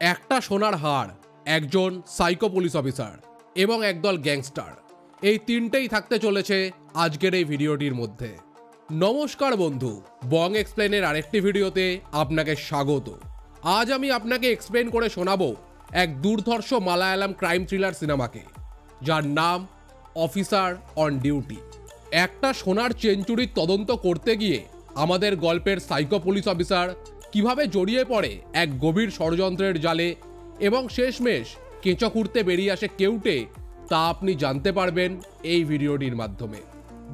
একটা সোনার হার, একজন সাইকো পুলিশ অফিসার এবং একদল গ্যাংস্টার, এই তিনটেই থাকতে চলেছে আজকের এই ভিডিওটির মধ্যে। নমস্কার বন্ধু, বং এক্সপ্লেনের আরেকটি ভিডিওতে আপনাকে স্বাগত। আজ আমি আপনাকে এক্সপ্লেন করে শোনাবো এক দুর্ধর্ষ মালায়ালাম ক্রাইম থ্রিলার সিনেমাকে, যার নাম অফিসার অন ডিউটি। একটা সোনার চেন চুরির তদন্ত করতে গিয়ে আমাদের গল্পের সাইকো পুলিশ অফিসার কিভাবে জড়িয়ে পড়ে এক গভীর ষড়যন্ত্রের জালে এবং শেষমেশ কেঁচো খুঁড়তে বেরিয়ে আসে কেউটে, তা আপনি জানতে পারবেন এই ভিডিওটির মাধ্যমে।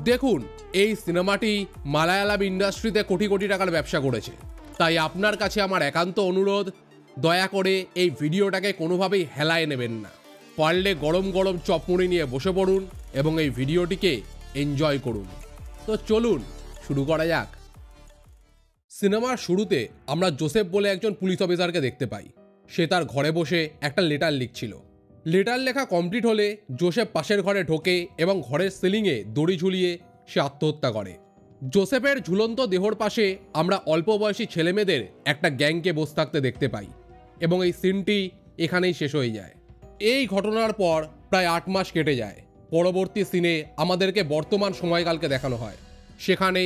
দেখুন, এই সিনেমাটি মালায়ালাম ইন্ডাস্ট্রিতে কোটি কোটি টাকার ব্যবসা করেছে, তাই আপনার কাছে আমার একান্ত অনুরোধ, দয়া করে এই ভিডিওটাকে কোনোভাবেই হেলায় নেবেন না। পারলে গরম গরম চপমুড়ি নিয়ে বসে পড়ুন এবং এই ভিডিওটিকে এনজয় করুন। তো চলুন শুরু করা যাক। সিনেমার শুরুতে আমরা জোসেফ বলে একজন পুলিশ অফিসারকে দেখতে পাই। সে তার ঘরে বসে একটা লেটার লিখছিল। লেটার লেখা কমপ্লিট হলে জোসেফ পাশের ঘরে ঢোকে এবং ঘরের সিলিংয়ে দড়ি ঝুলিয়ে সে আত্মহত্যা করে। জোসেফের ঝুলন্ত দেহর পাশে আমরা অল্প বয়সী ছেলেমেয়েদের একটা গ্যাংকে বসে থাকতে দেখতে পাই এবং এই সিনটি এখানেই শেষ হয়ে যায়। এই ঘটনার পর প্রায় 8 মাস কেটে যায়। পরবর্তী সিনে আমাদেরকে বর্তমান সময়কালকে দেখানো হয়। সেখানে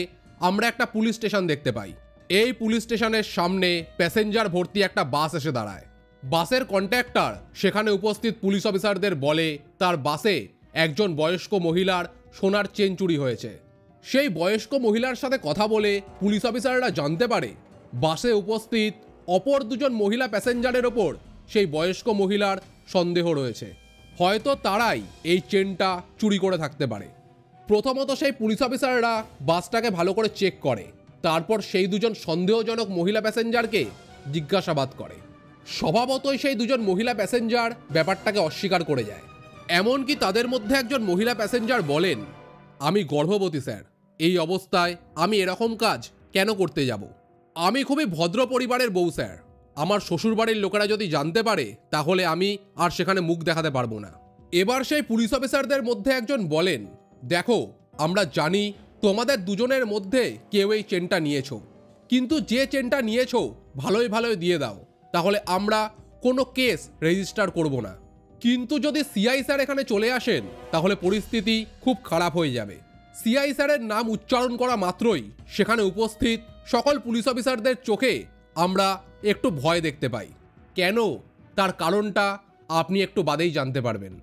আমরা একটা পুলিশ স্টেশন দেখতে পাই। এই পুলিশ স্টেশনের সামনে প্যাসেঞ্জার ভর্তি একটা বাস এসে দাঁড়ায়। বাসের কন্ট্রাক্টর সেখানে উপস্থিত পুলিশ অফিসারদের বলে তার বাসে একজন বয়স্ক মহিলার সোনার চেন চুরি হয়েছে। সেই বয়স্ক মহিলার সাথে কথা বলে পুলিশ অফিসাররা জানতে পারে বাসে উপস্থিত অপর দুজন মহিলা প্যাসেঞ্জারের ওপর সেই বয়স্ক মহিলার সন্দেহ রয়েছে। হয়তো তারাই এই চেনটা চুরি করে থাকতে পারে। প্রথমত সেই পুলিশ অফিসাররা বাসটাকে ভালো করে চেক করে, তারপর সেই দুজন সন্দেহজনক মহিলা প্যাসেঞ্জারকে জিজ্ঞাসাবাদ করে। স্বভাবতই সেই দুজন মহিলা প্যাসেঞ্জার ব্যাপারটাকে অস্বীকার করে যায়। এমনকি তাদের মধ্যে একজন মহিলা প্যাসেঞ্জার বলেন, আমি গর্ভবতী স্যার, এই অবস্থায় আমি এরকম কাজ কেন করতে যাব? আমি খুবই ভদ্র পরিবারের বউ স্যার, আমার শ্বশুরবাড়ির লোকেরা যদি জানতে পারে তাহলে আমি আর সেখানে মুখ দেখাতে পারবো না। এবার সেই পুলিশ অফিসারদের মধ্যে একজন বলেন, দেখো, আমরা জানি তোমাদের দুজনের মধ্যে কেউ এই চেনটা নিয়েছো, কিন্তু যে চেনটা নিয়েছো ভালোই ভালোই দিয়ে দাও, তাহলে আমরা কোনো কেস রেজিস্টার করব না। কিন্তু যদি সিআই স্যার এখানে চলে আসেন তাহলে পরিস্থিতি খুব খারাপ হয়ে যাবে। সিআই স্যারের নাম উচ্চারণ করা মাত্রই সেখানে উপস্থিত সকল পুলিশ অফিসারদের চোখে আমরা একটু ভয় দেখতে পাই। কেন, তার কারণটা আপনি একটু বাদেই জানতে পারবেন।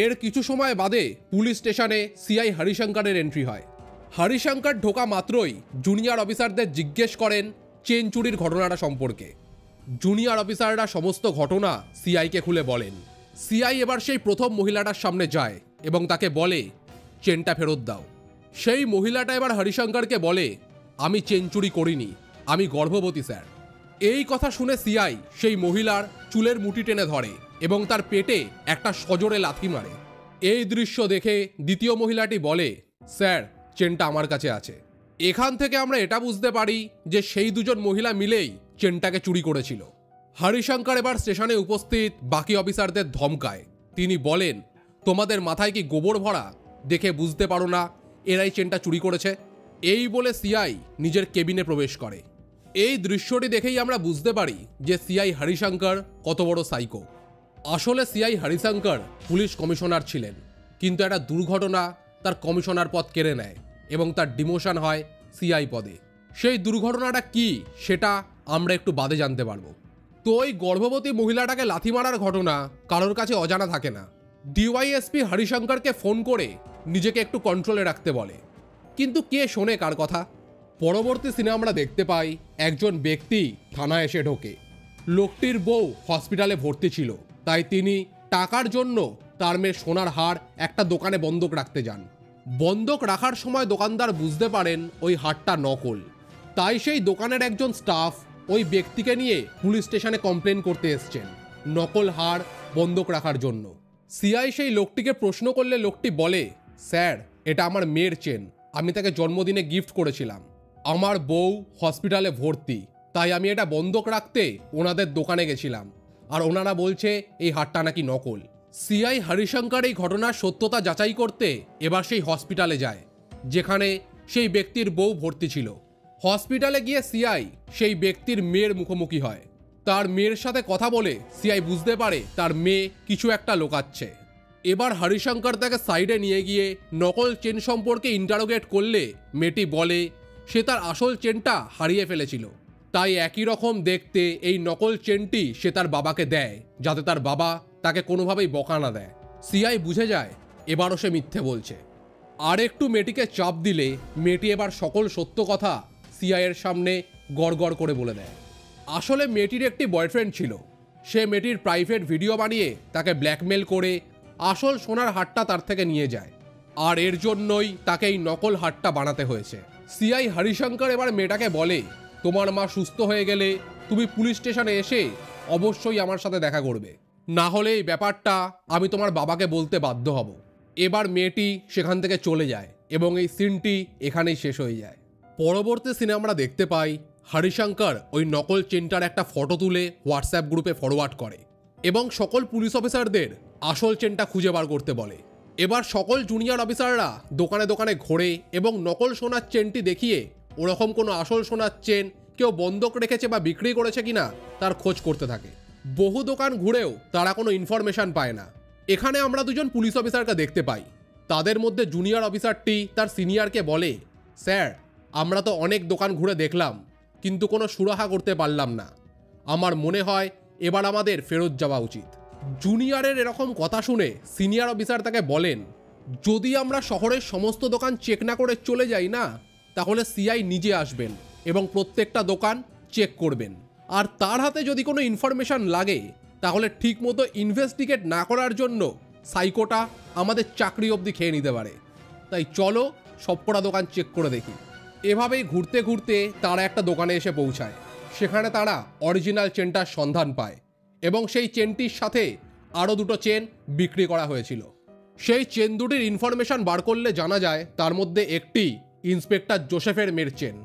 এর কিছু সময় বাদে পুলিশ স্টেশনে সিআই হরিশঙ্করের এন্ট্রি হয়। হরিশঙ্কর ঢোকা মাত্রই জুনিয়র অফিসারদের জিজ্ঞেস করেন চেন চুরির ঘটনাটা সম্পর্কে। জুনিয়র অফিসাররা সমস্ত ঘটনা সিআইকে খুলে বলেন। সিআই এবার সেই প্রথম মহিলাটার সামনে যায় এবং তাকে বলে চেনটা ফেরত দাও। সেই মহিলাটা এবার হরিশঙ্করকে বলে, আমি চেন চুরি করিনি, আমি গর্ভবতী স্যার। এই কথা শুনে সিআই সেই মহিলার চুলের মুঠি টেনে ধরে এবং তার পেটে একটা সজোরে লাথি মারে। এই দৃশ্য দেখে দ্বিতীয় মহিলাটি বলে, স্যার, চেনটা আমার কাছে আছে। এখান থেকে আমরা এটা বুঝতে পারি যে সেই দুজন মহিলা মিলেই চেনটাকে চুরি করেছিল। হরিশঙ্কর এবার স্টেশনে উপস্থিত বাকি অফিসারদের ধমকায়। তিনি বলেন, তোমাদের মাথায় কি গোবর ভরা? দেখে বুঝতে পারো না এরাই চেনটা চুরি করেছে? এই বলে সিআই নিজের কেবিনে প্রবেশ করে। এই দৃশ্যটি দেখেই আমরা বুঝতে পারি যে সিআই হরিশঙ্কর কত বড় সাইকো। আসলে সিআই হরিশঙ্কর পুলিশ কমিশনার ছিলেন, কিন্তু একটা দুর্ঘটনা তার কমিশনার পদ কেড়ে নেয় এবং তার ডিমোশন হয় সিআই পদে। সেই দুর্ঘটনাটা কি সেটা আমরা একটু বাদে জানতে পারবো। তো ওই গর্ভবতী মহিলাটাকে লাথি মারার ঘটনা কারোর কাছে অজানা থাকে না। ডিওয়াইএসপি হরিশঙ্করকে ফোন করে নিজেকে একটু কন্ট্রোলে রাখতে বলে, কিন্তু কে শোনে কার কথা? পরবর্তী সিনে আমরা দেখতে পাই একজন ব্যক্তি থানায় এসে ঢোকে। লোকটির বউ হসপিটালে ভর্তি ছিল, তাই তিনি টাকার জন্য তার মেয়ে সোনার হার একটা দোকানে বন্ধক রাখতে যান। বন্ধক রাখার সময় দোকানদার বুঝতে পারেন ওই হারটা নকল, তাই সেই দোকানের একজন স্টাফ ওই ব্যক্তিকে নিয়ে পুলিশ স্টেশনে কমপ্লেন করতে এসছেন নকল হার বন্ধক রাখার জন্য। সিআই সেই লোকটিকে প্রশ্ন করলে লোকটি বলে, স্যার, এটা আমার মেয়ের চেন, আমি তাকে জন্মদিনে গিফট করেছিলাম। আমার বউ হসপিটালে ভর্তি, তাই আমি এটা বন্ধক রাখতে ওনাদের দোকানে গেছিলাম, আর ওনারা বলছে এই হারটা নাকি নকল। সিআই হরিশঙ্কর এই ঘটনার সত্যতা যাচাই করতে এবার সেই হসপিটালে যায় যেখানে সেই ব্যক্তির বউ ভর্তি ছিল। হসপিটালে গিয়ে সিআই সেই ব্যক্তির মেয়ের মুখোমুখি হয়। তার মেয়ের সাথে কথা বলে সিআই বুঝতে পারে তার মেয়ে কিছু একটা লুকাচ্ছে। এবার হরিশঙ্কর তাকে সাইডে নিয়ে গিয়ে নকল চেন সম্পর্কে ইন্টারোগেট করলে মেয়েটি বলে সে তার আসল চেনটা হারিয়ে ফেলেছিল, তাই একই রকম দেখতে এই নকল চেনটি সে তার বাবাকে দেয় যাতে তার বাবা তাকে কোনোভাবেই বকা না দেয়। সিআই বুঝে যায় এবারও সে মিথ্যে বলছে। আর একটু মেয়েটিকে চাপ দিলে মেয়েটি এবার সকল সত্য কথা সিআইয়ের সামনে গড়গড় করে বলে দেয়। আসলে মেয়েটির একটি বয়ফ্রেন্ড ছিল, সে মেয়েটির প্রাইভেট ভিডিও বানিয়ে তাকে ব্ল্যাকমেল করে আসল সোনার হারটা তার থেকে নিয়ে যায়, আর এর জন্যই তাকে এই নকল হারটা বানাতে হয়েছে। সিআই হরিশঙ্কর এবার মেয়েটাকে বলে তোমার মা সুস্থ হয়ে গেলে তুমি পুলিশ স্টেশনে এসে অবশ্যই আমার সাথে দেখা করবে, না হলে এই ব্যাপারটা আমি তোমার বাবাকে বলতে বাধ্য হব। এবার মেয়েটি সেখান থেকে চলে যায় এবং এই সিনটি এখানেই শেষ হয়ে যায়। পরবর্তী সিনে আমরা দেখতে পাই হরিশঙ্কর ওই নকল চেনটার একটা ফটো তুলে হোয়াটসঅ্যাপ গ্রুপে ফরওয়ার্ড করে এবং সকল পুলিশ অফিসারদের আসল চেনটা খুঁজে বার করতে বলে। এবার সকল জুনিয়র অফিসাররা দোকানে দোকানে ঘোরে এবং নকল সোনার চেনটি দেখিয়ে ওরকম কোনো আসল সোনার চেন কেউ বন্ধক রেখেছে বা বিক্রি করেছে কিনা তার খোঁজ করতে থাকে। বহু দোকান ঘুরেও তারা কোনো ইনফরমেশন পায় না। এখানে আমরা দুজন পুলিশ অফিসারকে দেখতে পাই। তাদের মধ্যে জুনিয়র অফিসারটি তার সিনিয়রকে বলে স্যার, আমরা তো অনেক দোকান ঘুরে দেখলাম কিন্তু কোনো সুরাহা করতে পারলাম না, আমার মনে হয় এবার আমাদের ফেরত যাওয়া উচিত। জুনিয়রের এরকম কথা শুনে সিনিয়র অফিসার তাকে বলেন যদি আমরা শহরের সমস্ত দোকান চেক না করে চলে যাই না, তাহলে সিআই নিজে আসবেন এবং প্রত্যেকটা দোকান চেক করবেন, আর তার হাতে যদি কোনো ইনফরমেশন লাগে তাহলে ঠিকমতো ইনভেস্টিগেট না করার জন্য সাইকোটা আমাদের চাকরি অবধি খেয়ে নিতে পারে। তাই চলো সবকটা দোকান চেক করে দেখি। এভাবেই ঘুরতে ঘুরতে তারা একটা দোকানে এসে পৌঁছায়। সেখানে তারা অরিজিনাল চেনটার সন্ধান পায় এবং সেই চেনটির সাথে আরও দুটো চেন বিক্রি করা হয়েছিল। সেই চেন দুটির ইনফরমেশন বার করলে জানা যায় তার মধ্যে একটি ইন্সপেক্টর জোসেফের মেয়ের চেন,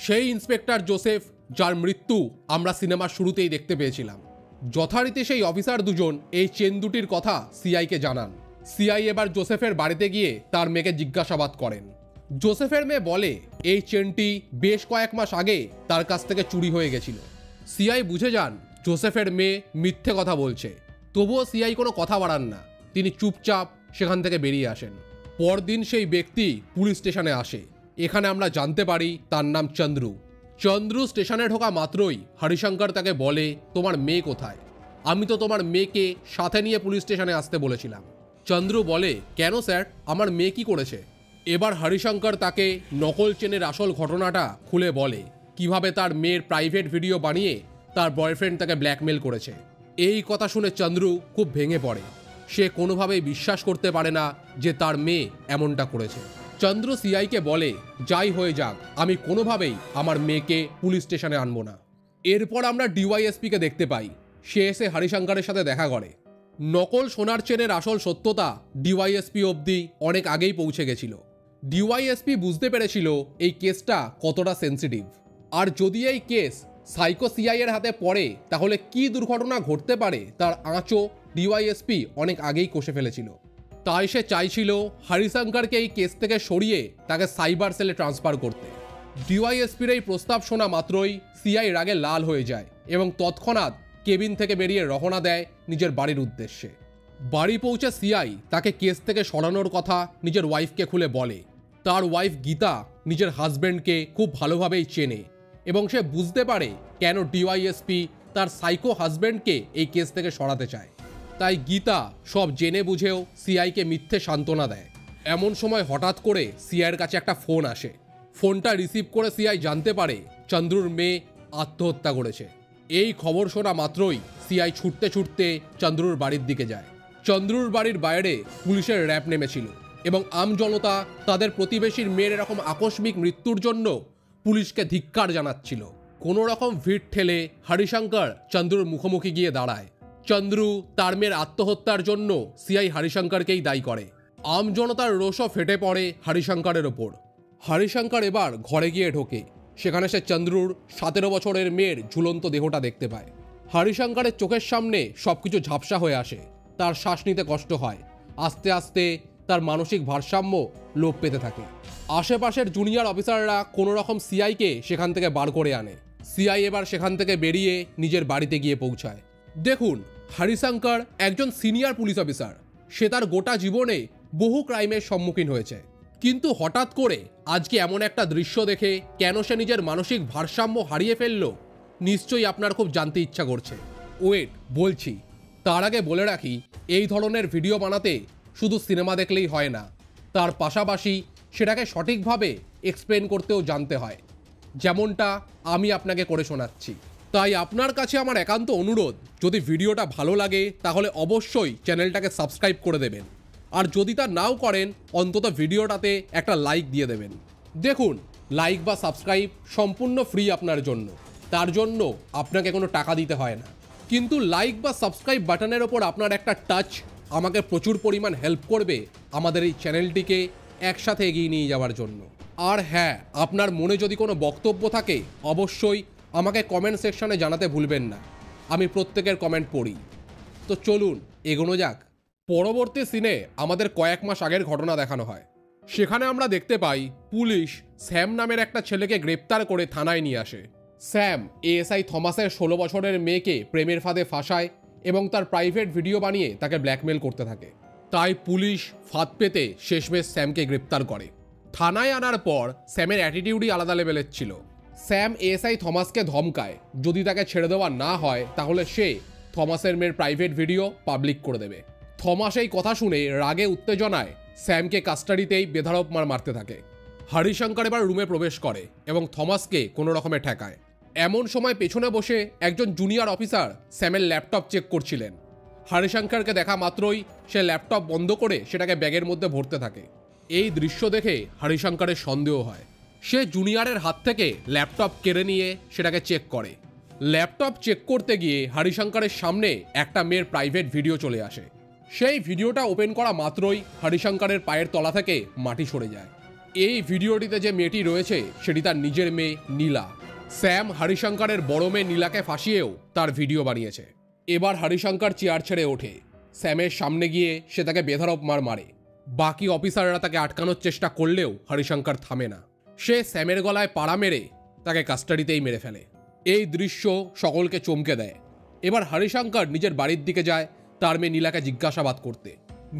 সেই ইন্সপেক্টর জোসেফ যার মৃত্যু আমরা সিনেমার শুরুতেই দেখতে পেয়েছিলাম। যথারীতি সেই অফিসার দুজন এই চেন দুটির কথা সিআইকে জানান। সিআই এবার জোসেফের বাড়িতে গিয়ে তার মেয়েকে জিজ্ঞাসাবাদ করেন। জোসেফের মেয়ে বলে এই চেনটি বেশ কয়েক মাস আগে তার কাছ থেকে চুরি হয়ে গেছিল। সিআই বুঝে যান জোসেফের মেয়ে মিথ্যে কথা বলছে, তবুও সিআই কোনো কথা বাড়ান না, তিনি চুপচাপ সেখান থেকে বেরিয়ে আসেন। পরদিন সেই ব্যক্তি পুলিশ স্টেশনে আসে। এখানে আমরা জানতে পারি তার নাম চন্দ্রু। চন্দ্রু স্টেশনে ঢোকা মাত্রই হরিশঙ্কর তাকে বলে তোমার মেয়ে কোথায়? আমি তো তোমার মেয়েকে সাথে নিয়ে পুলিশ স্টেশনে আসতে বলেছিলাম। চন্দ্রু বলে কেন স্যার, আমার মেয়ে কি করেছে? এবার হরিশঙ্কর তাকে নকল চেনের আসল ঘটনাটা খুলে বলে কিভাবে তার মেয়ের প্রাইভেট ভিডিও বানিয়ে তার বয়ফ্রেন্ড তাকে ব্ল্যাকমেল করেছে। এই কথা শুনে চন্দ্রু খুব ভেঙে পড়ে। সে কোনোভাবেই বিশ্বাস করতে পারে না যে তার মেয়ে এমনটা করেছে। চন্দ্রু সিআইকে বলে যাই হয়ে যাক, আমি কোনোভাবেই আমার মেয়েকে পুলিশ স্টেশনে আনবো না। এরপর আমরা ডিওয়াইএসপিকে দেখতে পাই। সে এসে হরিশঙ্করের সাথে দেখা করে। নকল সোনার চেনের আসল সত্যতা ডিওয়াইএসপি অবধি অনেক আগেই পৌঁছে গেছিল। ডিওয়াইএসপি বুঝতে পেরেছিল এই কেসটা কতটা সেন্সিটিভ, আর যদি এই কেস সাইকো সিআইয়ের হাতে পড়ে তাহলে কি দুর্ঘটনা ঘটতে পারে তার আঁচও ডিওয়াইএসপি অনেক আগেই কষে ফেলেছিল। তাই সে চাইছিল হরিশঙ্করকে এই কেস থেকে সরিয়ে তাকে সাইবার সেলে ট্রান্সফার করতে। ডিওয়াইএসপির এই প্রস্তাব শোনা মাত্রই সিআই রাগে লাল হয়ে যায় এবং তৎক্ষণাৎ কেবিন থেকে বেরিয়ে রওনা দেয় নিজের বাড়ির উদ্দেশ্যে। বাড়ি পৌঁছে সিআই তাকে কেস থেকে সরানোর কথা নিজের ওয়াইফকে খুলে বলে। তার ওয়াইফ গীতা নিজের হাজব্যান্ডকে খুব ভালোভাবেই চেনে এবং সে বুঝতে পারে কেন ডিওয়াইএসপি তার সাইকো হাজব্যান্ডকে এই কেস থেকে সরাতে চায়। তাই গীতা সব জেনে বুঝেও সিআইকে মিথ্যে সান্ত্বনা দেয়। এমন সময় হঠাৎ করে সিআইয়ের কাছে একটা ফোন আসে। ফোনটা রিসিভ করে সিআই জানতে পারে চন্দ্রুর মেয়ে আত্মহত্যা করেছে। এই খবর শোনা মাত্রই সিআই ছুটতে ছুটতে চন্দ্রুর বাড়ির দিকে যায়। চন্দ্রুর বাড়ির বাইরে পুলিশের র্যাব নেমেছিল এবং আমজনতা তাদের প্রতিবেশীর মেয়ের এরকম আকস্মিক মৃত্যুর জন্য পুলিশকে ধিক্কার জানাচ্ছিল। কোনো রকম ভিড় ঠেলে হরিশঙ্কর চন্দ্রুর মুখোমুখি গিয়ে দাঁড়ায়। চন্দ্রু তার মেয়ের আত্মহত্যার জন্য সিআই হরিশঙ্করকেই দায়ী করে। আমজনতার রোষও ফেটে পড়ে হরিশঙ্করের ওপর। হরিশঙ্কর এবার ঘরে গিয়ে ঢোকে। সেখানে সে চন্দ্রুর 17 বছরের মেয়ের ঝুলন্ত দেহটা দেখতে পায়। হরিশঙ্করের চোখের সামনে সবকিছু ঝাপসা হয়ে আসে। তার শ্বাস নিতে কষ্ট হয়। আস্তে আস্তে তার মানসিক ভারসাম্য লোপ পেতে থাকে। আশেপাশের জুনিয়র অফিসাররা কোনো রকম সিআইকে সেখান থেকে বার করে আনে। সিআই এবার সেখান থেকে বেরিয়ে নিজের বাড়িতে গিয়ে পৌঁছায়। দেখুন, হরিশঙ্কর একজন সিনিয়র পুলিশ অফিসার। সে তার গোটা জীবনে বহু ক্রাইমের সম্মুখীন হয়েছে, কিন্তু হঠাৎ করে আজকে এমন একটা দৃশ্য দেখে কেন সে নিজের মানসিক ভারসাম্য হারিয়ে ফেলল, নিশ্চয়ই আপনার খুব জানতে ইচ্ছা করছে। ওয়েট, বলছি। তার আগে বলে রাখি, এই ধরনের ভিডিও বানাতে শুধু সিনেমা দেখলেই হয় না, তার পাশাপাশি সেটাকে সঠিকভাবে এক্সপ্লেন করতেও জানতে হয়, যেমনটা আমি আপনাকে করে শোনাচ্ছি। তাই আপনার কাছে আমার একান্ত অনুরোধ, যদি ভিডিওটা ভালো লাগে তাহলে অবশ্যই চ্যানেলটাকে সাবস্ক্রাইব করে দেবেন, আর যদি তা নাও করেন অন্তত ভিডিওটাতে একটা লাইক দিয়ে দেবেন। দেখুন, লাইক বা সাবস্ক্রাইব সম্পূর্ণ ফ্রি আপনার জন্য, তার জন্য আপনাকে কোনো টাকা দিতে হয় না, কিন্তু লাইক বা সাবস্ক্রাইব বাটনের ওপর আপনার একটা টাচ আমাকে প্রচুর পরিমাণ হেল্প করবে আমাদের এই চ্যানেলটিকে একসাথে এগিয়ে নিয়ে যাওয়ার জন্য। আর হ্যাঁ, আপনার মনে যদি কোনো বক্তব্য থাকে অবশ্যই আমাকে কমেন্ট সেকশনে জানাতে ভুলবেন না, আমি প্রত্যেকের কমেন্ট পড়ি। তো চলুন এগোনো যাক। পরবর্তী সিনে আমাদের কয়েক মাস আগের ঘটনা দেখানো হয়। সেখানে আমরা দেখতে পাই পুলিশ স্যাম নামের একটা ছেলেকে গ্রেপ্তার করে থানায় নিয়ে আসে। স্যাম এএসআই থমাসের 16 বছরের মেয়েকে প্রেমের ফাঁদে ফাঁসায় এবং তার প্রাইভেট ভিডিও বানিয়ে তাকে ব্ল্যাকমেল করতে থাকে। তাই পুলিশ ফাঁদ পেতে শেষমেশ স্যামকে গ্রেপ্তার করে। থানায় আনার পর স্যামের অ্যাটিটিউডই আলাদা লেভেলের ছিল। স্যাম এএসআই থমাসকে ধমকায় যদি তাকে ছেড়ে দেওয়া না হয় তাহলে সে থমাসের মেয়ের প্রাইভেট ভিডিও পাবলিক করে দেবে। থমাস এই কথা শুনে রাগে উত্তেজনায় স্যামকে কাস্টাডিতেই বেধড়ক মারতে থাকে। হরিশঙ্কর এবার রুমে প্রবেশ করে এবং থমাসকে কোনো রকমে ঠেকায়। এমন সময় পেছনে বসে একজন জুনিয়র অফিসার স্যামের ল্যাপটপ চেক করছিলেন। হরিশঙ্করকে দেখা মাত্রই সে ল্যাপটপ বন্ধ করে সেটাকে ব্যাগের মধ্যে ভরতে থাকে। এই দৃশ্য দেখে হরিশঙ্করের সন্দেহ হয়। সে জুনিয়রের হাত থেকে ল্যাপটপ কেড়ে নিয়ে সেটাকে চেক করে। ল্যাপটপ চেক করতে গিয়ে হরিশঙ্করের সামনে একটা মেয়ের প্রাইভেট ভিডিও চলে আসে। সেই ভিডিওটা ওপেন করা মাত্রই হরিশঙ্করের পায়ের তলা থেকে মাটি সরে যায়। এই ভিডিওটিতে যে মেয়েটি রয়েছে সেটি তার নিজের মেয়ে নীলা। স্যাম হরিশঙ্করের বড় মেয়ে নীলাকে ফাঁসিয়েও তার ভিডিও বানিয়েছে। এবার হরিশঙ্কর চেয়ার ছেড়ে ওঠে। স্যামের সামনে গিয়ে সে তাকে বেধড়ক মারে। বাকি অফিসাররা তাকে আটকানোর চেষ্টা করলেও হরিশঙ্কর থামে না। সে স্যামের গলায় পাড়া মেরে তাকে কাস্টাডিতেই মেরে ফেলে। এই দৃশ্য সকলকে চমকে দেয়। এবার হরিশঙ্কর নিজের বাড়ির দিকে যায় তার মেয়ে নীলাকে জিজ্ঞাসাবাদ করতে।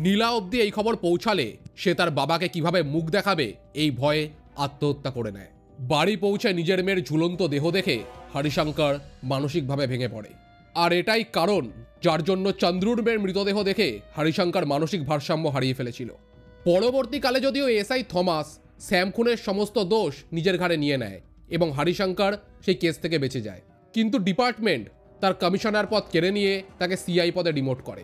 নীলা অবধি এই খবর পৌঁছালে সে তার বাবাকে কিভাবে মুখ দেখাবে এই ভয়ে আত্মহত্যা করে নেয়। বাড়ি পৌঁছে নিজের মেয়ের ঝুলন্ত দেহ দেখে হরিশঙ্কর মানসিকভাবে ভেঙে পড়ে। আর এটাই কারণ যার জন্য চন্দ্রুর মেয়ের মৃতদেহ দেখে হরিশঙ্কর মানসিক ভারসাম্য হারিয়ে ফেলেছিল। পরবর্তীকালে যদিও এসআই থমাস স্যাম খুনের সমস্ত দোষ নিজের ঘাড়ে নিয়ে নেয় এবং হরিশঙ্কর সেই কেস থেকে বেঁচে যায়, কিন্তু ডিপার্টমেন্ট তার কমিশনার পদ কেড়ে নিয়ে তাকে সিআই পদে ডিমোট করে।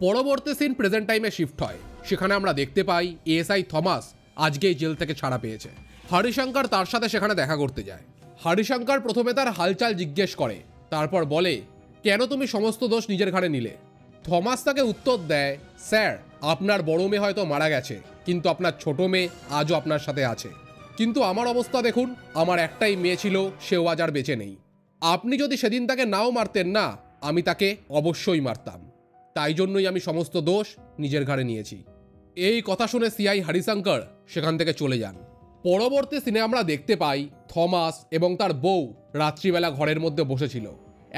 পরবর্তী সিন প্রেজেন্ট টাইমে শিফট হয়। সেখানে আমরা দেখতে পাই এএসআই থমাস আজকেই জেল থেকে ছাড়া পেয়েছে। হরিশঙ্কর তার সাথে সেখানে দেখা করতে যায়। হরিশঙ্কর প্রথমে তার হালচাল জিজ্ঞেস করে, তারপর বলে, কেন তুমি সমস্ত দোষ নিজের ঘাড়ে নিলে? থমাস তাকে উত্তর দেয়, স্যার, আপনার বড় মেয়ে হয়তো মারা গেছে, কিন্তু আপনার ছোট মেয়ে আজও আপনার সাথে আছে। কিন্তু আমার অবস্থা দেখুন, আমার একটাই মেয়ে ছিল, সেও আজ আর বেঁচে নেই। আপনি যদি সেদিন তাকে নাও মারতেন না, আমি তাকে অবশ্যই মারতাম। তাই জন্যই আমি সমস্ত দোষ নিজের ঘাড়ে নিয়েছি। এই কথা শুনে সিআই হরিশঙ্কর সেখান থেকে চলে যান। পরবর্তী সিনে আমরা দেখতে পাই থমাস এবং তার বউ রাত্রিবেলা ঘরের মধ্যে বসেছিল।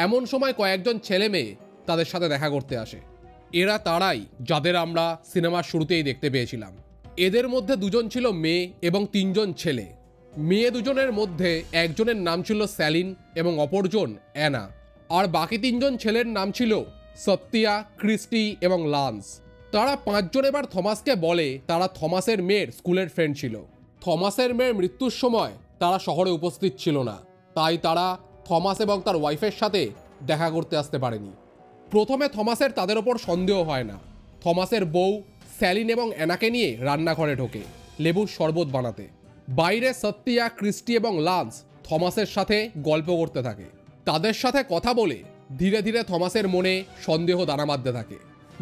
এমন সময় কয়েকজন ছেলে মেয়ে তাদের সাথে দেখা করতে আসে। এরা তারাই যাদের আমরা সিনেমার শুরুতেই দেখতে পেয়েছিলাম। এদের মধ্যে দুজন ছিল মেয়ে এবং তিনজন ছেলে। মেয়ে দুজনের মধ্যে একজনের নাম ছিল স্যালিন এবং অপরজন অ্যানা, আর বাকি তিনজন ছেলের নাম ছিল সত্যিয়া, ক্রিস্টি এবং লান্স। তারা পাঁচজন এবার থমাসকে বলে তারা থমাসের মেয়ের স্কুলের ফ্রেন্ড ছিল। থমাসের মেয়ের মৃত্যুর সময় তারা শহরে উপস্থিত ছিল না, তাই তারা থমাস এবং তার ওয়াইফের সাথে দেখা করতে আসতে পারেনি। প্রথমে থমাসের তাদের ওপর সন্দেহ হয় না। থমাসের বউ স্যালিন এবং অ্যানাকে নিয়ে রান্নাঘরে ঢোকে লেবুর শরবত বানাতে। বাইরে সত্যিয়া, ক্রিস্টি এবং লান্স থমাসের সাথে গল্প করতে থাকে। তাদের সাথে কথা বলে ধীরে ধীরে থমাসের মনে সন্দেহ দানা বাঁধতে থাকে।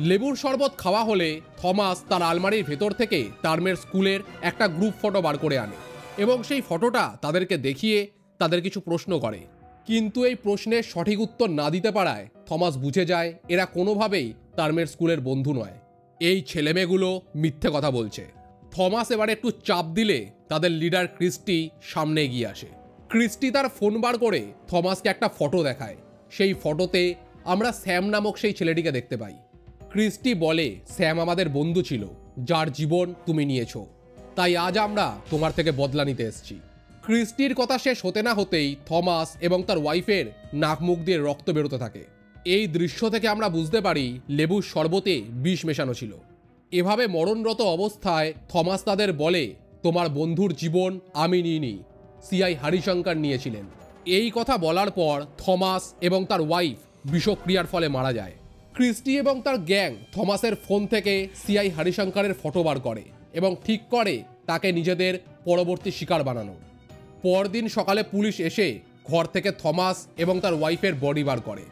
লেবুর শরবত খাওয়া হলে থমাস তার আলমারির ভেতর থেকে তার মেয়ের স্কুলের একটা গ্রুপ ফটো বার করে আনে এবং সেই ফটোটা তাদেরকে দেখিয়ে তাদের কিছু প্রশ্ন করে। কিন্তু এই প্রশ্নের সঠিক উত্তর না দিতে পারায় থমাস বুঝে যায় এরা কোনোভাবেই তার মেয়ের স্কুলের বন্ধু নয়। এই ছেলেমেয়েগুলো মিথ্যে কথা বলছে। থমাস এবার একটু চাপ দিলে তাদের লিডার ক্রিস্টি সামনে এগিয়ে আসে। ক্রিস্টি তার ফোন বার করে থমাসকে একটা ফটো দেখায়। সেই ফটোতে আমরা স্যাম নামক সেই ছেলেটিকে দেখতে পাই। ক্রিস্টি বলে, স্যাম আমাদের বন্ধু ছিল, যার জীবন তুমি নিয়েছো, তাই আজ আমরা তোমার থেকে বদলা নিতে এসেছি। ক্রিস্টির কথা শেষ হতে না হতেই থমাস এবং তার ওয়াইফের নাক মুখ দিয়ে রক্ত বেরোতে থাকে। এই দৃশ্য থেকে আমরা বুঝতে পারি লেবুর শরবতে বিষ মেশানো ছিল। এভাবে মরণরত অবস্থায় থমাস তাদের বলে, তোমার বন্ধুর জীবন আমি নিইনি, সিআই হরিশঙ্কর নিয়েছিলেন। এই কথা বলার পর থমাস এবং তার ওয়াইফ বিষক্রিয়ার ফলে মারা যায়। ক্রিস্টি এবং তার গ্যাং থমাসের ফোন থেকে সিআই হরিশঙ্করের ফটো বার করে এবং ঠিক করে তাকে নিজেদের পরবর্তী শিকার বানানো। পরদিন সকালে পুলিশ এসে ঘর থেকে থমাস এবং তার ওয়াইফের বডি বার করে।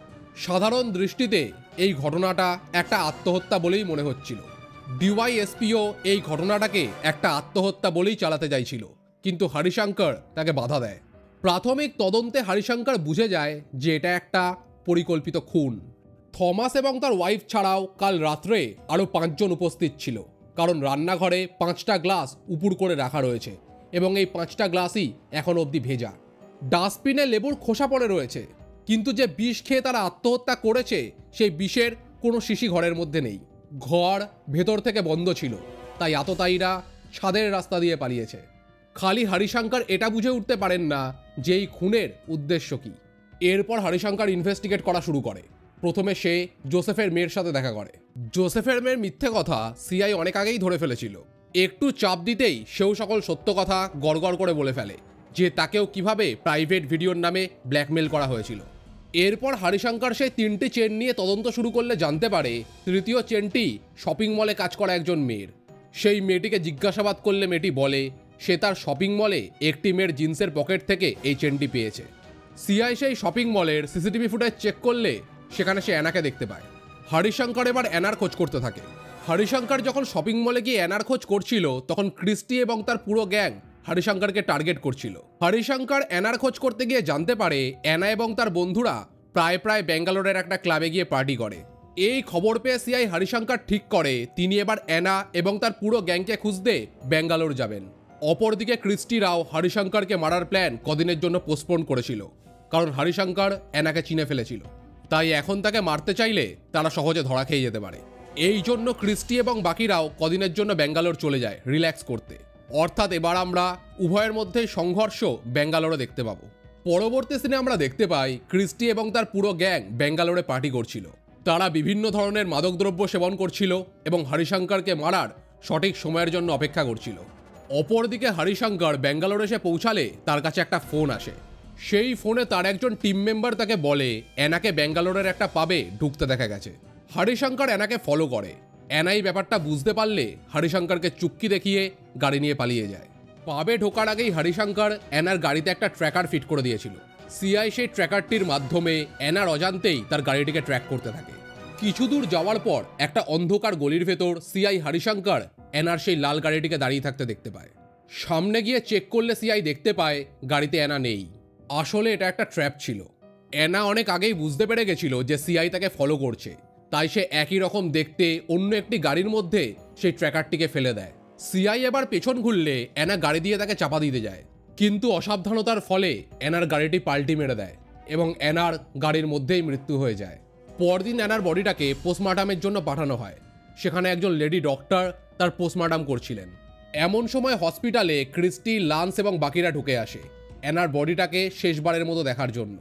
সাধারণ দৃষ্টিতে এই ঘটনাটা একটা আত্মহত্যা বলেই মনে হচ্ছিল। ডিওয়াইএসপিও এই ঘটনাটাকে একটা আত্মহত্যা বলেই চালাতে চাইছিল, কিন্তু হরিশঙ্কর তাকে বাধা দেয়। প্রাথমিক তদন্তে হরিশঙ্কর বুঝে যায় যে এটা একটা পরিকল্পিত খুন। থমাস এবং তার ওয়াইফ ছাড়াও কাল রাত্রে আরও 5 জন উপস্থিত ছিল, কারণ রান্নাঘরে 5টা গ্লাস উপুড় করে রাখা রয়েছে এবং এই 5টা গ্লাসই এখন অবধি ভেজা। ডাস্টবিনে লেবুর খোসা পড়ে রয়েছে, কিন্তু যে বিষ খেয়ে তারা আত্মহত্যা করেছে সেই বিষের কোনো শিশি ঘরের মধ্যে নেই। ঘর ভেতর থেকে বন্ধ ছিল, তাই আততায়ীরা ছাদের রাস্তা দিয়ে পালিয়েছে। খালি হরিশঙ্কর এটা বুঝে উঠতে পারেন না যে এই খুনের উদ্দেশ্য কী। এরপর হরিশঙ্কর ইনভেস্টিগেট করা শুরু করে। প্রথমে সে জোসেফের মেয়ের সাথে দেখা করে। জোসেফের মেয়ের মিথ্যে কথা সিআই অনেক আগেই ধরে ফেলেছিল। একটু চাপ দিতেই সেও সকল সত্য কথা গড়গড় করে বলে ফেলে যে তাকেও কিভাবে প্রাইভেট ভিডিওর নামে ব্ল্যাকমেল করা হয়েছিল। এরপর হরিশঙ্কর সেই 3টি চেন নিয়ে তদন্ত শুরু করলে জানতে পারে তৃতীয় চেনটি শপিং মলে কাজ করা একজন মেয়ের। সেই মেয়েটিকে জিজ্ঞাসাবাদ করলে মেয়েটি বলে সে তার শপিং মলে একটি মেয়ের জিন্সের পকেট থেকে এই চেনটি পেয়েছে। সিআই সেই শপিং মলের সিসিটিভি ফুটেজ চেক করলে সেখানে সে অ্যানাকে দেখতে পায়। হরিশঙ্কর এবার অ্যানার খোঁজ করতে থাকে। হরিশঙ্কর যখন শপিং মলে গিয়ে অ্যানার খোঁজ করছিল তখন ক্রিস্টি এবং তার পুরো গ্যাং হরিশঙ্করকে টার্গেট করছিল। হরিশঙ্কর অ্যানার খোঁজ করতে গিয়ে জানতে পারে অ্যানা এবং তার বন্ধুরা প্রায় ব্যাঙ্গালোরের একটা ক্লাবে গিয়ে পার্টি করে। এই খবর পেয়ে সিআই হরিশঙ্কর ঠিক করে তিনি এবার অ্যানা এবং তার পুরো গ্যাংকে খুঁজতে ব্যাঙ্গালোর যাবেন। অপরদিকে ক্রিস্টিরাও হরিশঙ্করকে মারার প্ল্যান কদিনের জন্য পোস্টপোন করেছিল, কারণ হরিশঙ্কর অ্যানাকে চিনে ফেলেছিল। তাই এখন তাকে মারতে চাইলে তারা সহজে ধরা খেয়ে যেতে পারে। এই জন্য ক্রিস্টি এবং বাকিরাও কদিনের জন্য ব্যাঙ্গালোর চলে যায় রিল্যাক্স করতে। অর্থাৎ এবার আমরা উভয়ের মধ্যে সংঘর্ষ ব্যাঙ্গালোরে দেখতে পাবো। পরবর্তী সিনে আমরা দেখতে পাই ক্রিস্টি এবং তার পুরো গ্যাং ব্যাঙ্গালোরে পার্টি করছিল। তারা বিভিন্ন ধরনের মাদকদ্রব্য সেবন করছিল এবং হরিশঙ্করকে মারার সঠিক সময়ের জন্য অপেক্ষা করছিল। অপরদিকে হরিশঙ্কর ব্যাঙ্গালোরে এসে পৌঁছালে তার কাছে একটা ফোন আসে। সেই ফোনে তার একজন টিম মেম্বার তাকে বলে অ্যানাকে ব্যাঙ্গালোরের একটা পাবে ঢুকতে দেখা গেছে। হরিশঙ্কর অ্যানাকে ফলো করে। অ্যানাই ব্যাপারটা বুঝতে পারলে হরিশঙ্করকে চুক্তি দেখিয়ে গাড়ি নিয়ে পালিয়ে যায়। পাবে ঢোকার আগেই হরিশঙ্কর অ্যানার গাড়িতে একটা ট্র্যাকার ফিট করে দিয়েছিল। সিআই সেই ট্র্যাকারটির মাধ্যমে অ্যানার অজান্তেই তার গাড়িটিকে ট্র্যাক করতে থাকে। কিছু দূর যাওয়ার পর একটা অন্ধকার গলির ভেতর সিআই হরিশঙ্কর অ্যানার সেই লাল গাড়িটিকে দাঁড়িয়ে থাকতে দেখতে পায়। সামনে গিয়ে চেক করলে সিআই দেখতে পায় গাড়িতে অ্যানা নেই। আসলে এটা একটা ট্র্যাপ ছিল। অ্যানা অনেক আগেই বুঝতে পেরে গেছিল যে সিআই তাকে ফলো করছে, তাই সে একই রকম দেখতে অন্য একটি গাড়ির মধ্যে সেই ট্র্যাকারটিকে ফেলে দেয়। সিআই এবার পেছন ঘুরলে অ্যানা গাড়ি দিয়ে তাকে চাপা দিতে যায়, কিন্তু অসাবধানতার ফলে অ্যানার গাড়িটি পাল্টি মেরে দেয় এবং অ্যানার গাড়ির মধ্যেই মৃত্যু হয়ে যায়। পরদিন অ্যানার বডিটাকে পোস্টমর্টমের জন্য পাঠানো হয়। সেখানে একজন লেডি ডক্টর তার পোস্টমর্টম করছিলেন। এমন সময় হসপিটালে ক্রিস্টি, লান্স এবং বাকিরা ঢুকে আসে অ্যানার বডিটাকে শেষবারের মতো দেখার জন্য।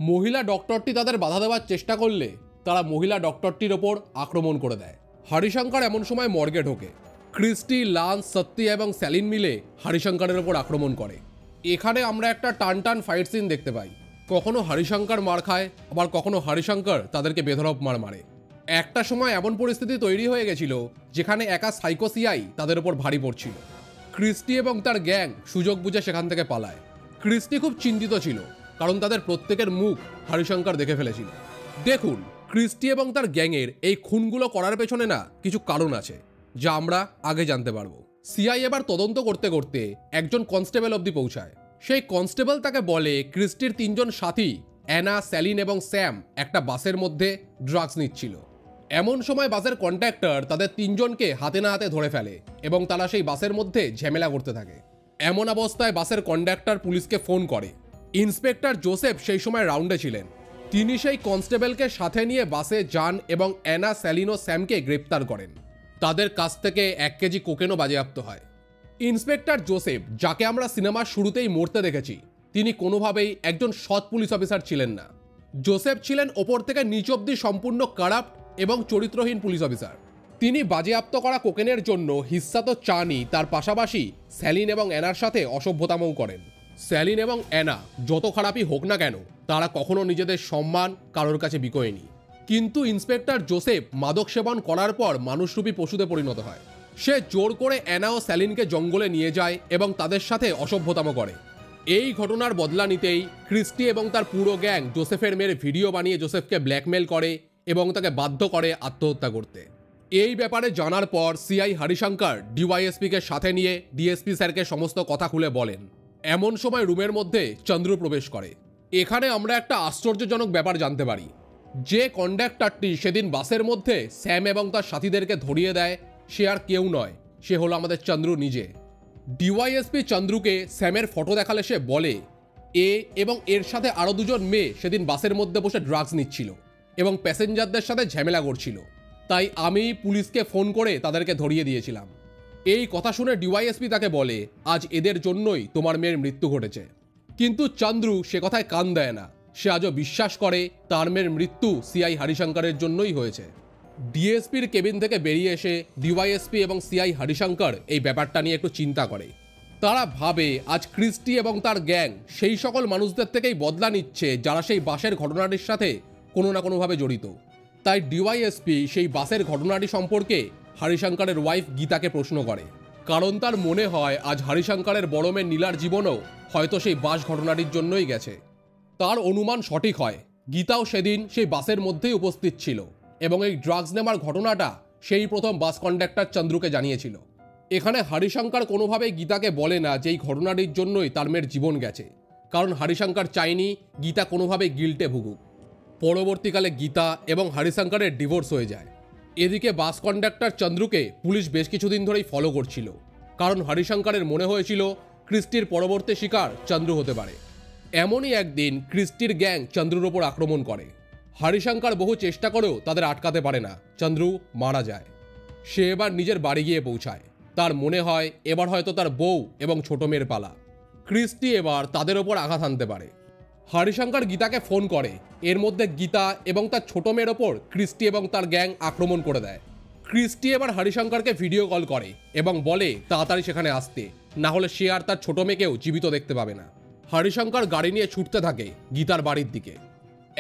মহিলা ডক্টরটি তাদের বাধা দেওয়ার চেষ্টা করলে তারা মহিলা ডক্টরটির ওপর আক্রমণ করে দেয়। হরিশঙ্কর এমন সময় মর্গে ঢোকে। ক্রিস্টি, লান্স, সত্যি এবং স্যালিন মিলে হরিশঙ্করের ওপর আক্রমণ করে। এখানে আমরা একটা টান ফাইট সিন দেখতে পাই। কখনো হরিশঙ্কর মার খায়, আবার কখনো হরিশঙ্কর তাদেরকে বেধড়ক মার মারে। একটা সময় এমন পরিস্থিতি তৈরি হয়ে গেছিল যেখানে একা সাইকো সিআই তাদের ওপর ভারী পড়ছিল। ক্রিস্টি এবং তার গ্যাং সুযোগ বুঝে সেখান থেকে পালায়। ক্রিস্টি খুব চিন্তিত ছিল, কারণ তাদের প্রত্যেকের মুখ হরিশঙ্কর দেখে ফেলেছিল। দেখুন, ক্রিস্টি এবং তার গ্যাংয়ের এই খুনগুলো করার পেছনে না কিছু কারণ আছে, যা আমরা আগে জানতে পারবো। সিআই এবার তদন্ত করতে করতে একজন কনস্টেবল অবধি পৌঁছায়। সেই কনস্টেবল তাকে বলে ক্রিস্টির 3 জন সাথী অ্যানা, স্যালিন এবং স্যাম একটা বাসের মধ্যে ড্রাগস নিচ্ছিল। এমন সময় বাসের কন্ট্রাক্টর তাদের 3 জনকে হাতে না হাতে ধরে ফেলে এবং তারা সেই বাসের মধ্যে ঝামেলা করতে থাকে। এমন অবস্থায় বাসের কন্ডাক্টর পুলিশকে ফোন করে। ইন্সপেক্টর জোসেফ সেই সময় রাউন্ডে ছিলেন। তিনি সেই কনস্টেবলকে সাথে নিয়ে বাসে যান এবং অ্যানা, স্যালিন ও স্যামকে গ্রেপ্তার করেন। তাদের কাছ থেকে 1 কেজি কোকেনও বাজেয়াপ্ত হয়। ইন্সপেক্টর জোসেফ, যাকে আমরা সিনেমার শুরুতেই মরতে দেখেছি, তিনি কোনোভাবেই একজন সৎ পুলিশ অফিসার ছিলেন না। জোসেফ ছিলেন ওপর থেকে নিচ অব্দি সম্পূর্ণ কারাপ্ট এবং চরিত্রহীন পুলিশ অফিসার। তিনি বাজেয়াপ্ত করা কোকেনের জন্য হিস্সা তো চানই, তার পাশাপাশি স্যালিন এবং অ্যানার সাথে অসভ্যতামও করেন। স্যালিন এবং অ্যানা যত খারাপই হোক না কেন, তারা কখনো নিজেদের সম্মান কারোর কাছে বিকোয়নি। কিন্তু ইন্সপেক্টর জোসেফ মাদক সেবন করার পর মানুষরূপী পশুতে পরিণত হয়। সে জোর করে অ্যানা ও স্যালিনকে জঙ্গলে নিয়ে যায় এবং তাদের সাথে অসভ্যতাম করে। এই ঘটনার বদলা নিতেই ক্রিস্টি এবং তার পুরো গ্যাং জোসেফের মেয়ের ভিডিও বানিয়ে জোসেফকে ব্ল্যাকমেল করে এবং তাকে বাধ্য করে আত্মহত্যা করতে। এই ব্যাপারে জানার পর সিআই হরিশঙ্কর ডিওয়াইএসপিকে সাথে নিয়ে ডিএসপি স্যারকে সমস্ত কথা খুলে বলেন। এমন সময় রুমের মধ্যে চন্দ্রু প্রবেশ করে। এখানে আমরা একটা আশ্চর্যজনক ব্যাপার জানতে পারি। যে কন্ডাক্টরটি সেদিন বাসের মধ্যে স্যাম এবং তার সাথীদেরকে ধরিয়ে দেয়, সে আর কেউ নয়, সে হলো আমাদের চন্দ্রু নিজে। ডিওয়াইএসপি চন্দ্রুকে স্যামের ফটো দেখালে সে বলে এ এবং এর সাথে আরও 2 জন মেয়ে সেদিন বাসের মধ্যে বসে ড্রাগস নিচ্ছিল এবং প্যাসেঞ্জারদের সাথে ঝামেলা করছিল, তাই আমি পুলিশকে ফোন করে তাদেরকে ধরিয়ে দিয়েছিলাম। এই কথা শুনে ডিওয়াইএসপি তাকে বলে আজ এদের জন্যই তোমার মেয়ের মৃত্যু ঘটেছে। কিন্তু চন্দ্রু সে কথায় কান দেয় না। সে আজও বিশ্বাস করে তার মেয়ের মৃত্যু সিআই হরিশঙ্করের জন্যই হয়েছে। ডিএসপির কেবিন থেকে বেরিয়ে এসে ডিওয়াইএসপি এবং সিআই হরিশঙ্কর এই ব্যাপারটা নিয়ে একটু চিন্তা করে। তারা ভাবে আজ ক্রিস্টি এবং তার গ্যাং সেই সকল মানুষদের থেকেই বদলা নিচ্ছে যারা সেই বাসের ঘটনাটির সাথে কোনো না কোনোভাবে জড়িত। তাই ডিওয়াইএসপি সেই বাসের ঘটনাটি সম্পর্কে হরিশঙ্করের ওয়াইফ গীতাকে প্রশ্ন করে, কারণ তার মনে হয় আজ হরিশঙ্করের বড় মেয়ে নীলার জীবনও হয়তো সেই বাস ঘটনাটির জন্যই গেছে। তার অনুমান সঠিক হয়। গীতাও সেদিন সেই বাসের মধ্যেই উপস্থিত ছিল এবং এই ড্রাগস নেওয়ার ঘটনাটা সেই প্রথম বাস কন্ডাক্টর চন্দ্রুকে জানিয়েছিল। এখানে হরিশঙ্কর কোনোভাবেই গীতাকে বলে না যে এই ঘটনাটির জন্যই তার মেয়ের জীবন গেছে, কারণ হরিশঙ্কর চায়নি গীতা কোনোভাবে গিল্টে ভুগুক। পরবর্তীকালে গীতা এবং হরিশঙ্করের ডিভোর্স হয়ে যায়। এদিকে বাস কন্ডাক্টর চন্দ্রুকে পুলিশ বেশ কিছুদিন ধরেই ফলো করছিল, কারণ হরিশঙ্করের মনে হয়েছিল ক্রিস্টির পরবর্তী শিকার চন্দ্রু হতে পারে। এমনই একদিন ক্রিস্টির গ্যাং চন্দ্রুর ওপর আক্রমণ করে। হরিশঙ্কর বহু চেষ্টা করেও তাদের আটকাতে পারে না। চন্দ্রু মারা যায়। সে এবার নিজের বাড়ি গিয়ে পৌঁছায়। তার মনে হয় এবার হয়তো তার বউ এবং ছোট মেয়ের পালা। ক্রিস্টি এবার তাদের ওপর আঘাত আনতে পারে। হরিশঙ্কর গীতাকে ফোন করে। এর মধ্যে গীতা এবং তার ছোট মেয়ের ওপর ক্রিস্টি এবং তার গ্যাং আক্রমণ করে দেয়। ক্রিস্টি এবার হরিশঙ্করকে ভিডিও কল করে এবং বলে তাড়াতাড়ি সেখানে আসতে, না হলে সে আর তার ছোট মেয়েকেও জীবিত দেখতে পাবে না। হরিশঙ্কর গাড়ি নিয়ে ছুটতে থাকে গীতার বাড়ির দিকে।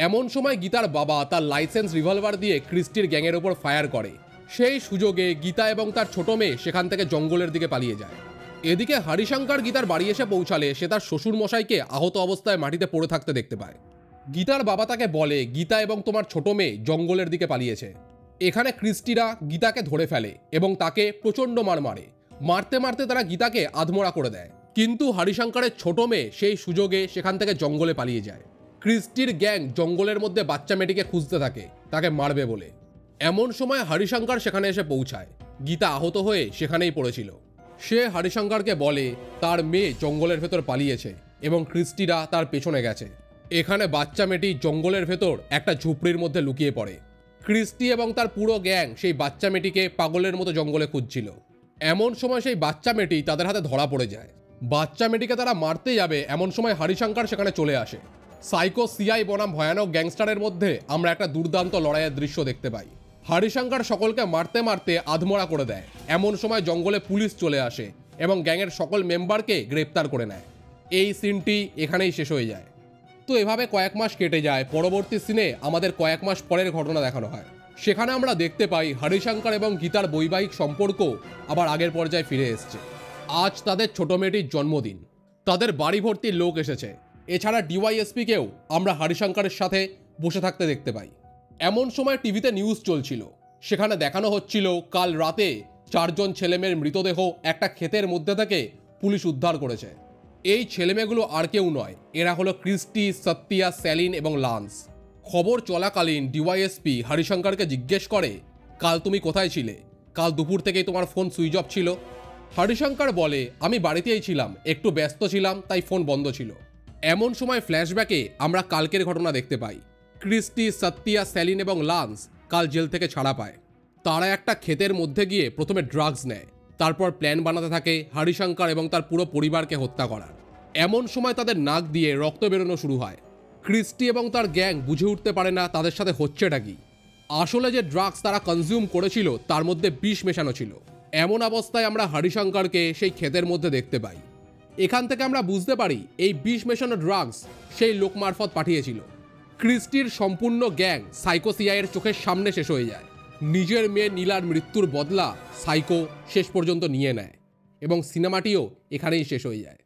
এমন সময় গীতার বাবা তার লাইসেন্স রিভলভার দিয়ে ক্রিস্টির গ্যাংয়ের ওপর ফায়ার করে। সেই সুযোগে গীতা এবং তার ছোট মেয়ে সেখান থেকে জঙ্গলের দিকে পালিয়ে যায়। এদিকে হরিশঙ্কর গীতার বাড়ি এসে পৌঁছালে সে তার শ্বশুর মশাইকে আহত অবস্থায় মাটিতে পড়ে থাকতে দেখতে পায়। গীতার বাবা তাকে বলে গীতা এবং তোমার ছোট মেয়ে জঙ্গলের দিকে পালিয়েছে। এখানে ক্রিস্টিরা গীতাকে ধরে ফেলে এবং তাকে প্রচণ্ড মার মারে। মারতে মারতে তারা গীতাকে আধমরা করে দেয়। কিন্তু হরিশঙ্করের ছোট মেয়ে সেই সুযোগে সেখান থেকে জঙ্গলে পালিয়ে যায়। ক্রিস্টির গ্যাং জঙ্গলের মধ্যে বাচ্চা মেয়েটিকে খুঁজতে থাকে তাকে মারবে বলে। এমন সময় হরিশঙ্কর সেখানে এসে পৌঁছায়। গীতা আহত হয়ে সেখানেই পড়েছিল। সে হরিশঙ্করকে বলে তার মেয়ে জঙ্গলের ভেতর পালিয়েছে এবং ক্রিস্টিরা তার পেছনে গেছে। এখানে বাচ্চা মেয়েটি জঙ্গলের ভেতর একটা ঝুপড়ির মধ্যে লুকিয়ে পড়ে। ক্রিস্টি এবং তার পুরো গ্যাং সেই বাচ্চা মেয়েটিকে পাগলের মতো জঙ্গলে খুঁজছিল। এমন সময় সেই বাচ্চা মেয়েটি তাদের হাতে ধরা পড়ে যায়। বাচ্চা মেয়েটিকে তারা মারতে যাবে, এমন সময় হরিশঙ্কর সেখানে চলে আসে। সাইকো সিআই বনাম ভয়ানক গ্যাংস্টারের মধ্যে আমরা একটা দুর্দান্ত লড়াইয়ের দৃশ্য দেখতে পাই। হরিশঙ্কর সকলকে মারতে মারতে আধমরা করে দেয়। এমন সময় জঙ্গলে পুলিশ চলে আসে এবং গ্যাংয়ের সকল মেম্বারকে গ্রেপ্তার করে নেয়। এই সিনটি এখানেই শেষ হয়ে যায়। তো এভাবে কয়েক মাস কেটে যায়। পরবর্তী সিনে আমাদের কয়েক মাস পরের ঘটনা দেখানো হয়। সেখানে আমরা দেখতে পাই হরিশঙ্কর এবং গীতার বৈবাহিক সম্পর্ক আবার আগের পর্যায়ে ফিরে এসছে। আজ তাদের ছোট মেয়েটির জন্মদিন। তাদের বাড়ি ভর্তি লোক এসেছে। এছাড়া ডিওয়াইএসপিকেও আমরা হরিশঙ্করের সাথে বসে থাকতে দেখতে পাই। এমন সময় টিভিতে নিউজ চলছিল। সেখানে দেখানো হচ্ছিল কাল রাতে 4 জন ছেলেমেয়ের মৃতদেহ একটা ক্ষেতের মধ্যে থেকে পুলিশ উদ্ধার করেছে। এই ছেলেমেয়েগুলো আর কেউ নয়, এরা হলো ক্রিস্টি, সত্যিয়া, স্যালিন এবং লান্স। খবর চলাকালীন ডিওয়াইএসপি হরিশঙ্করকে জিজ্ঞেস করে কাল তুমি কোথায় ছিলে? কাল দুপুর থেকেই তোমার ফোন সুইচ অফ ছিল। হরিশঙ্কর বলে আমি বাড়িতেই ছিলাম, একটু ব্যস্ত ছিলাম তাই ফোন বন্ধ ছিল। এমন সময় ফ্ল্যাশব্যাকে আমরা কালকের ঘটনা দেখতে পাই। ক্রিস্টি, সত্যিয়া, স্যালিন এবং লান্স কাল জেল থেকে ছাড়া পায়। তারা একটা ক্ষেতের মধ্যে গিয়ে প্রথমে ড্রাগস নেয়, তারপর প্ল্যান বানাতে থাকে হরিশঙ্কর এবং তার পুরো পরিবারকে হত্যা করার। এমন সময় তাদের নাক দিয়ে রক্ত বেরোনো শুরু হয়। ক্রিস্টি এবং তার গ্যাং বুঝে উঠতে পারে না তাদের সাথে হচ্ছেটা কি। আসলে যে ড্রাগস তারা কনজিউম করেছিল তার মধ্যে বিষ মেশানো ছিল। এমন অবস্থায় আমরা হরিশঙ্করকে সেই ক্ষেতের মধ্যে দেখতে পাই। এখান থেকে আমরা বুঝতে পারি এই বিষ মেশানো ড্রাগস সেই লোক মারফত পাঠিয়েছিল। ক্রিস্টির সম্পূর্ণ গ্যাং সাইকো সিআইয়ের চোখের সামনে শেষ হয়ে যায়। নিজের মেয়ে নীলার মৃত্যুর বদলা সাইকো শেষ পর্যন্ত নিয়ে নেয় এবং সিনেমাটিও এখানেই শেষ হয়ে যায়।